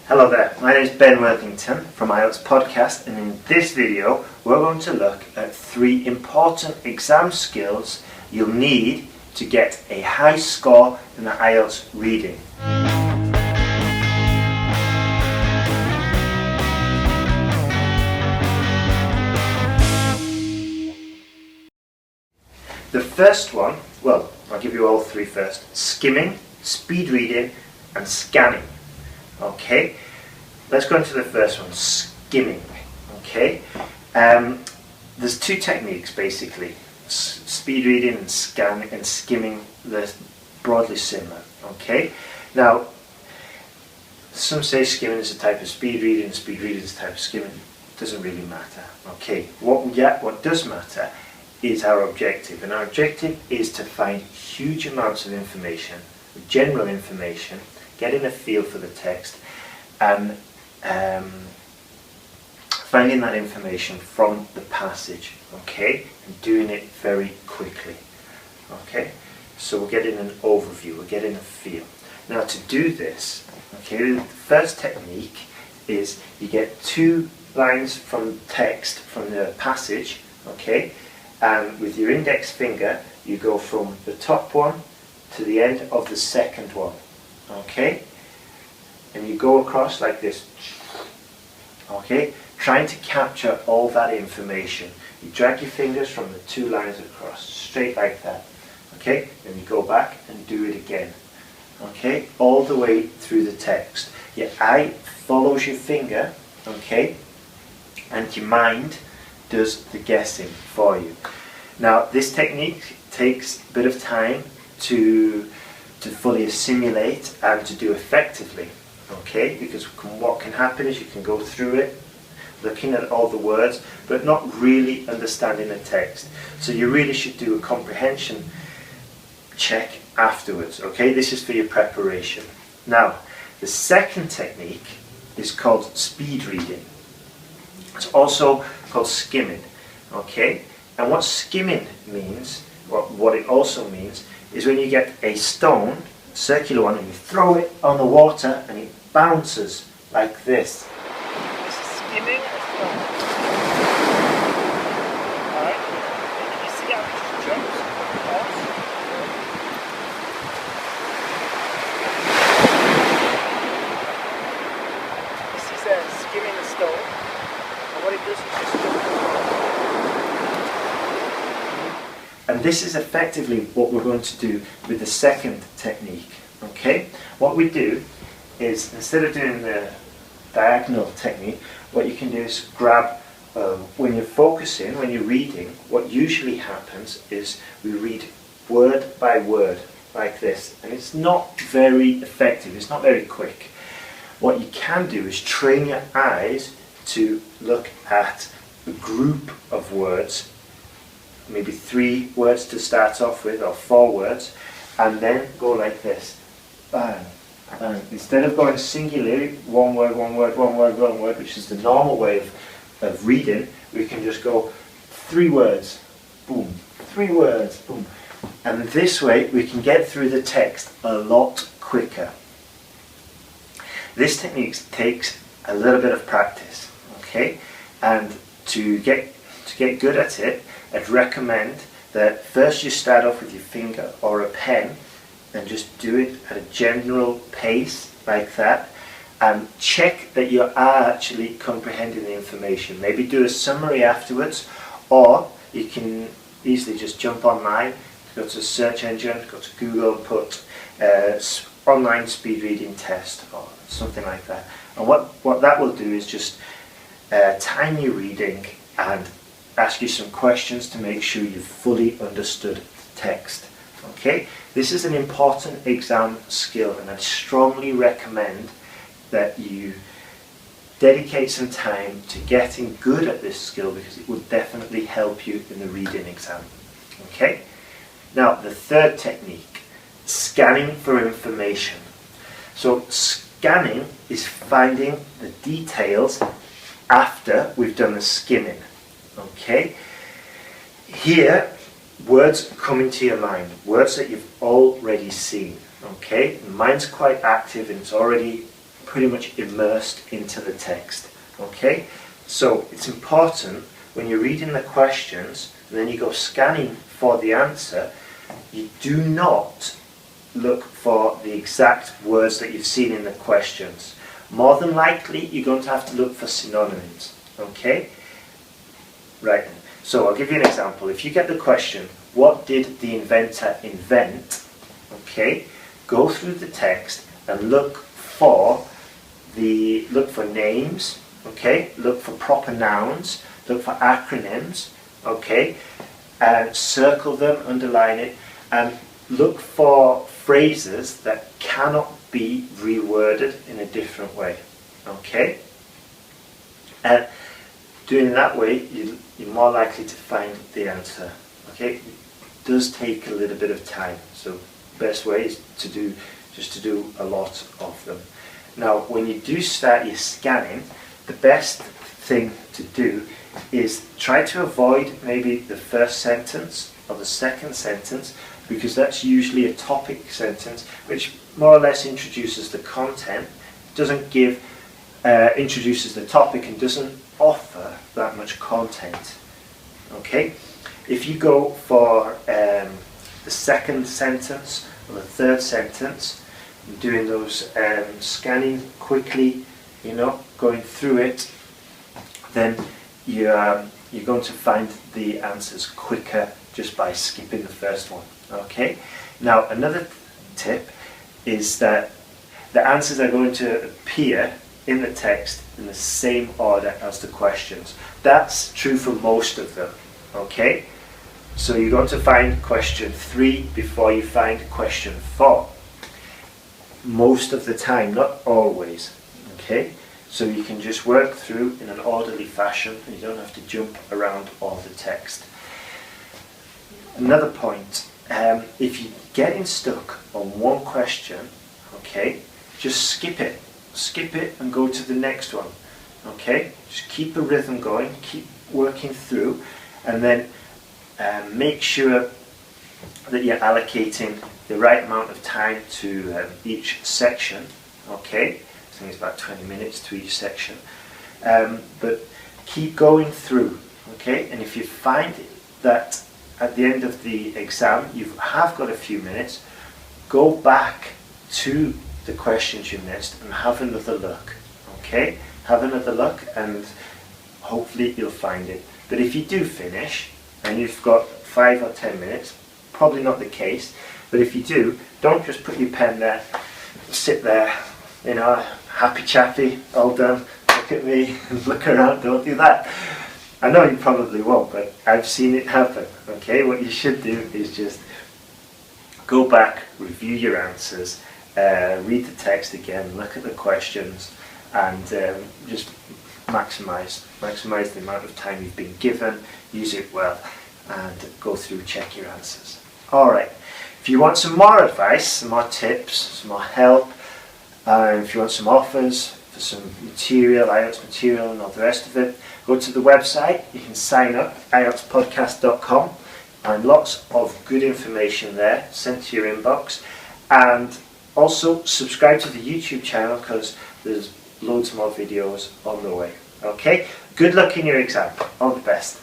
Hello there, my name is Ben Worthington from IELTS Podcast, and in this video we're going to look at 3 important exam skills you'll need to get a high score in the IELTS reading. The first one, well, I'll give you all 3 first: skimming, speed reading and scanning. Okay, let's go into the first one, skimming. Okay, there's 2 techniques basically, speed reading and skimming. They're broadly similar. Okay, now some say skimming is a type of speed reading and speed reading is a type of skimming. It doesn't really matter. Okay, what does matter is our objective, and our objective is to find huge amounts of information, general information, getting a feel for the text, and finding that information from the passage, okay, and doing it very quickly. Okay, so we're getting an overview, we're getting a feel. Now to do this, okay, the first technique is you get 2 lines from text from the passage, okay, and with your index finger you go from the top one to the end of the second one. Okay, and you go across like this. Okay, trying to capture all that information. You drag your fingers from the 2 lines across, straight like that. Okay, then you go back and do it again. Okay, all the way through the text. Your eye follows your finger, okay, and your mind does the guessing for you. Now, this technique takes a bit of time to fully assimilate and to do effectively, okay, because what can happen is you can go through it looking at all the words but not really understanding the text, so you really should do a comprehension check afterwards. Okay, this is for your preparation. Now the second technique is called speed reading. It's also called skimming. Okay, and what skimming means, what it also means, is when you get a stone, circular one, and you throw it on the water and it bounces like this. This is skimming a stone. Alright, and can you see how it just jumps across? This is skimming a stone, and what it does is just jump across. And this is effectively what we're going to do with the second technique. Okay, what we do is, instead of doing the diagonal technique, what you can do is grab, when you're focusing, when you're reading, what usually happens is we read word by word like this, and it's not very effective, it's not very quick. What you can do is train your eyes to look at a group of words, maybe 3 words to start off with, or 4 words, and then go like this, bang, bang. Instead of going singularly, one word, one word, one word, one word, which is the normal way of reading, we can just go 3 words, boom, 3 words, boom. And this way we can get through the text a lot quicker. This technique takes a little bit of practice, okay, and to get good at it, I'd recommend that first you start off with your finger or a pen and just do it at a general pace like that, and check that you are actually comprehending the information. Maybe do a summary afterwards, or you can easily just jump online, go to a search engine, go to Google and put online speed reading test or something like that. And what that will do is just time your reading and ask you some questions to make sure you've fully understood the text. Okay, this is an important exam skill, and I strongly recommend that you dedicate some time to getting good at this skill, because it will definitely help you in the reading exam. Okay, now the third technique, scanning for information. So scanning is finding the details after we've done the skimming. Okay, here words come into your mind, words that you've already seen. Okay, the mind's quite active and it's already pretty much immersed into the text. Okay, so it's important when you're reading the questions and then you go scanning for the answer, you do not look for the exact words that you've seen in the questions. More than likely, you're going to have to look for synonyms. Okay? Right. So I'll give you an example. If you get the question, what did the inventor invent? Okay? Go through the text and look for names. Okay? Look for proper nouns. Look for acronyms. Okay? And circle them, underline it, and look for phrases that cannot be reworded in a different way. Okay? And doing it that way, you're more likely to find the answer. Okay? It does take a little bit of time, so best way is to do a lot of them. Now, when you do start your scanning, the best thing to do is try to avoid maybe the first sentence or the second sentence, because that's usually a topic sentence which more or less introduces the content, introduces the topic and doesn't offer that much content. Okay? If you go for the second sentence or the third sentence, doing those scanning quickly, going through it, then you're going to find the answers quicker just by skipping the first one. Okay? Now, another tip is that the answers are going to appear in the text in the same order as the questions. That's true for most of them. Okay? So you're going to find question 3 before you find question 4. Most of the time, not always. Okay? So you can just work through in an orderly fashion and you don't have to jump around all the text. Another point, if you're getting stuck on one question, okay, just skip it. Skip it and go to the next one. Okay? Just keep a rhythm going, keep working through, and then make sure that you're allocating the right amount of time to each section. Okay? I think it's about 20 minutes to each section. But keep going through. Okay? And if you find that at the end of the exam you have got a few minutes, go back to the questions you missed and have another look. Okay? Have another look and hopefully you'll find it. But if you do finish and you've got 5 or 10 minutes, probably not the case, but if you do, don't just put your pen there, sit there, happy chappy, all done, look at me and look around. Don't do that. I know you probably won't, but I've seen it happen. Okay, what you should do is just go back, review your answers, read the text again, look at the questions, and just maximize the amount of time you've been given, use it well, and go through, check your answers. Alright, if you want some more advice, some more tips, some more help, if you want some offers for some material, IELTS material and all the rest of it, go to the website. You can sign up, IELTSPodcast.com, and lots of good information there sent to your inbox. And also subscribe to the YouTube channel because there's loads more videos on the way. Okay? Good luck in your exam. All the best.